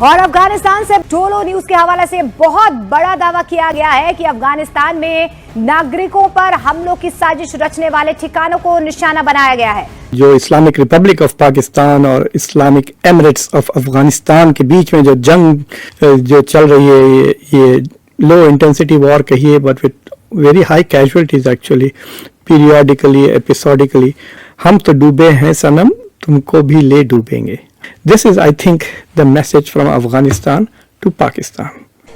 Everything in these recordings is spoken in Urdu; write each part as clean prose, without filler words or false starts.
اور افغانستان سے ٹولو نیوز کے حوالے سے بہت بڑا دعویٰ کیا گیا ہے کہ افغانستان میں ناگرکوں پر حملوں کی سازش رچنے والے ٹھکانوں کو نشانہ بنایا گیا ہے. جو اسلامک ریپبلک آف پاکستان اور اسلامک ایمریٹس آف افغانستان کے بیچ میں جو جنگ جو چل رہی ہے, یہ لو انٹینسٹی وار کہیے but with very high casualties actually periodically episodically. ہم تو ڈوبے ہیں صنم, تم کو بھی لے ڈوبیں گے. This is I think the message from Afghanistan to Pakistan.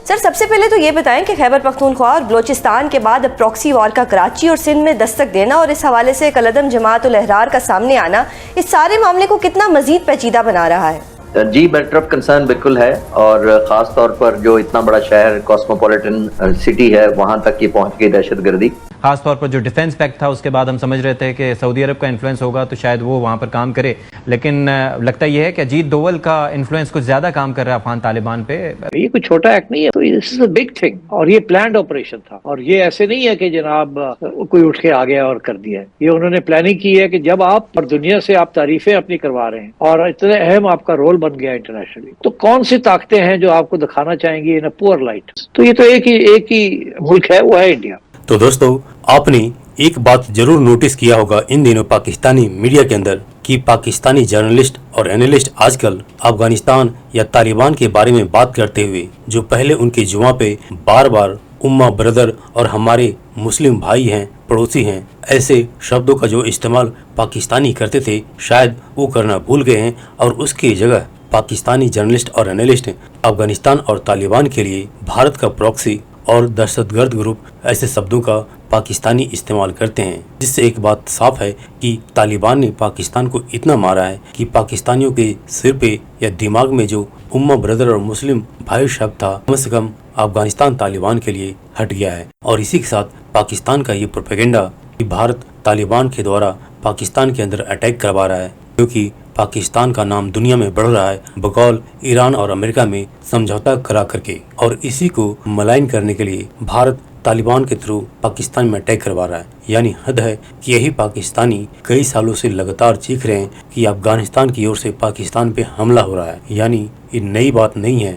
Sir سب سے پہلے تو یہ بتائیں کہ خیبر پختونخوا اور بلوچستان کے بعد پراکسی وار کا کراچی اور سندھ میں دستک دینا اور اس حوالے سے کالعدم جماعت الاحرار کا سامنے آنا اس سارے معاملے کو کتنا مزید پیچیدہ بنا رہا ہے؟ جی میٹر آف کنسرن بالکل ہے, اور خاص طور پر جو اتنا بڑا شہر کاسموپولیٹن سٹی ہے وہاں تک یہ پہنچ گئی دہشت گردی. خاص طور پر جو ڈیفنس پیکٹ تھا اس کے بعد ہم سمجھ رہے تھے کہ سعودی عرب کا انفلوئنس ہوگا تو شاید وہ وہاں پر کام کرے, لیکن لگتا یہ ہے کہ اجیت دوول کا انفلوئنس کچھ زیادہ کام کر رہا ہے افغان طالبان پہ. یہ کوئی چھوٹا ایکٹ نہیں ہے, تو دس از اے بگ تھنگ, اور یہ پلانڈ آپریشن تھا, اور یہ ایسے نہیں ہے کہ جناب کوئی اٹھ کے آ گیا اور کر دیا ہے. یہ انہوں نے پلاننگ کی ہے کہ جب آپ اور دنیا سے آپ تعریفیں اپنی کروا رہے ہیں اور اتنے اہم آپ کا رول بن گیا انٹرنیشنلی, تو کون سی طاقتیں ہیں جو آپ کو دکھانا چاہیں گی ان اے پور لائٹ؟ تو یہ تو ایک ہی ملک ہے, وہ ہے انڈیا. تو دوستو, آپ نے ایک بات ضرور نوٹس کیا ہوگا ان دنوں پاکستانی میڈیا کے اندر کہ پاکستانی جرنلسٹ اور اینالسٹ آج کل افغانستان یا طالبان کے بارے میں بات کرتے ہوئے جو پہلے ان کے جمعہ پہ بار بار امہ بردر اور ہمارے مسلم بھائی ہیں, پڑوسی ہیں, ایسے شبدوں کا جو استعمال پاکستانی کرتے تھے, شاید وہ کرنا بھول گئے ہیں, اور اس کی جگہ پاکستانی جرنلسٹ اور اینالسٹ افغانستان اور طالبان کے لیے بھارت کا پراکسی اور دہشت گرد گروپ ایسے شبدوں کا پاکستانی استعمال کرتے ہیں, جس سے ایک بات صاف ہے کہ طالبان نے پاکستان کو اتنا مارا ہے کہ پاکستانیوں کے سر پہ یا دماغ میں جو امہ بردر اور مسلم بھائی شبد تھا کم سے کم افغانستان طالبان کے لیے ہٹ گیا ہے. اور اسی کے ساتھ پاکستان کا یہ پروپیگنڈا کہ بھارت طالبان کے دوارا پاکستان کے اندر اٹیک کروا رہا ہے, کیونکہ پاکستان کا نام دنیا میں بڑھ رہا ہے بقول ایران اور امریکہ میں سمجھوتا کرا کر کے, اور اسی کو ملائن کرنے کے لیے بھارت طالبان کے تھرو پاکستان میں اٹیک کروا رہا ہے. یعنی حد ہے کہ یہی پاکستانی کئی سالوں سے لگاتار چیخ رہے ہیں کہ افغانستان کی اور سے پاکستان پہ حملہ ہو رہا ہے. یعنی یہ نئی بات نہیں ہے.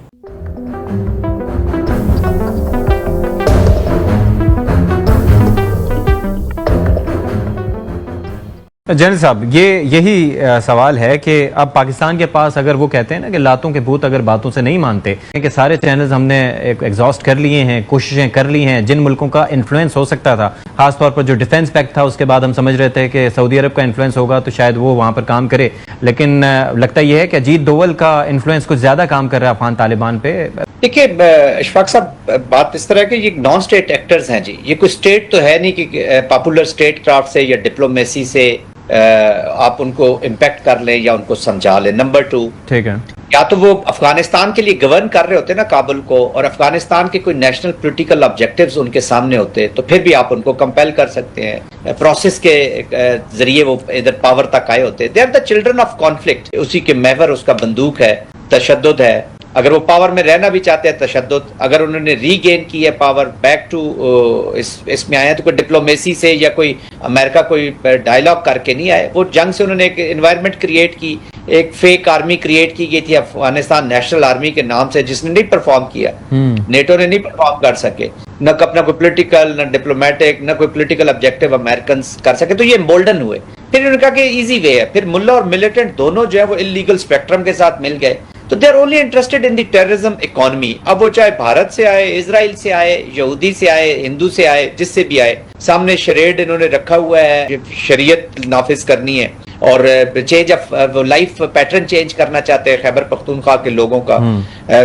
جنرل صاحب, یہی سوال ہے کہ اب پاکستان کے پاس اگر وہ کہتے ہیں نا کہ لاتوں کے بھوت اگر باتوں سے نہیں مانتے, کہ سارے چینلز ہم نے ایگزاسٹ کر لیے ہیں, کوششیں کر لی ہیں, جن ملکوں کا انفلوئنس ہو سکتا تھا, خاص طور پر جو ڈیفنس پیکٹ تھا اس کے بعد ہم سمجھ رہے تھے کہ سعودی عرب کا انفلوئنس ہوگا تو شاید وہ وہاں پر کام کرے, لیکن لگتا یہ ہے کہ اجیت دوول کا انفلوئنس کچھ زیادہ کام کر رہا ہے افغان طالبان پہ. دیکھیے اشفاق صاحب, بات اس طرح کہ یہ نان اسٹیٹ ایکٹرز ہیں جی, یہ کوئی اسٹیٹ تو ہے نہیں کہ پاپولر اسٹیٹ کرافٹ سے یا ڈپلومیسی سے آپ ان کو امپیکٹ کر لیں یا ان کو سمجھا لیں. نمبر 2, ٹھیک ہے, یا تو وہ افغانستان کے لیے گورن کر رہے ہوتے نا کابل کو, اور افغانستان کے کوئی نیشنل پولیٹیکل آبجیکٹیوز ان کے سامنے ہوتے تو پھر بھی آپ ان کو کمپیل کر سکتے ہیں, پروسیس کے ذریعے وہ ادھر پاور تک آئے ہوتے. They are the children of conflict, اسی کے محور اس کا بندوق ہے, تشدد ہے. اگر وہ پاور میں رہنا بھی چاہتے ہیں تشدد, اگر انہوں نے ری گین کی ہے پاور, بیک ٹو اس میں آئے ہیں تو کوئی ڈپلومیسی سے یا کوئی امریکہ کوئی ڈائلاگ کر کے نہیں آئے. وہ جنگ سے انہوں نے ایک انوائرمنٹ کریٹ کی, ایک فیک آرمی کریٹ کی گئی تھی افغانستان نیشنل آرمی کے نام سے, جس نے نہیں پرفارم کیا, نیٹو نے نہیں پرفارم کر سکے, نہ اپنا کوئی پولیٹیکل نہ ڈپلومیٹک نہ کوئی پولیٹیکل آبجیکٹیو امریکنز کر سکے, تو یہ امبولڈن ہوئے. پھر انہوں نے کہا کہ ایزی وے ہے, پھر ملا اور ملیٹنٹ دونوں جو ہے وہ انلیگل اسپیکٹرم کے ساتھ مل گئے, تو they are only interested in the terrorism economy. اب وہ چاہے بھارت سے آئے, اسرائیل سے آئے, یہودی سے آئے, ہندو سے آئے, جس سے بھی آئے, سامنے شریڈ انہوں نے رکھا ہوا ہے, شریعت نافذ کرنی ہے اور change of life pattern change کرنا چاہتے ہیں خیبر پختونخوا کے لوگوں کا.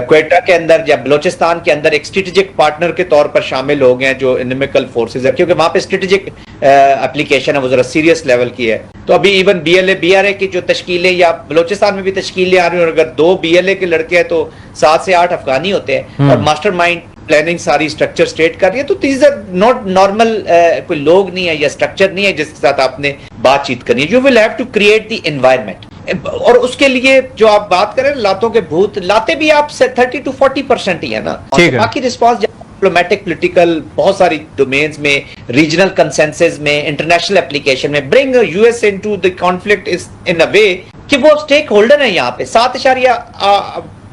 کوئٹہ کے اندر یا بلوچستان کے اندر ایک اسٹریٹجک پارٹنر کے طور پر شامل ہو گئے ہیں جو انیمیکل فورسز ہے, کیونکہ وہاں پہ اسٹریٹجک اپلیکیشن ہے وہ ذرا سیریس لیول کی ہے. تو ابھی even B L A B R A کی جو تشکیلیں یا بلوچستان میں بھی تشکیلیں آ رہی ہیں, اگر 2 بی ایل اے کے لڑکے ہیں تو 7 سے 8 افغانی ہوتے ہیں, اور ماسٹر مائنڈ پلاننگ ساری اسٹرکچر سٹیٹ کر رہی ہے. تو دیز آر ناٹ نارمل, کوئی لوگ نہیں ہے یا اسٹرکچر نہیں ہے جس کے ساتھ آپ نے بات چیت کرنی ہے. You will have to create the environment, اور اس کے لیے جو آپ بات کریں لاتوں کے بھوت, لاتے بھی آپ 30 to 40% ہی ہے نا, باقی رسپانس ڈپلومیٹک پولیٹیکل بہت ساری ڈومینز میں, ریجنل کنسنسس میں, انٹرنیشنل اپلیکیشن میں, bring U S into the conflict in a way کہ وہ اسٹیک ہولڈر ہیں یہاں پہ. 7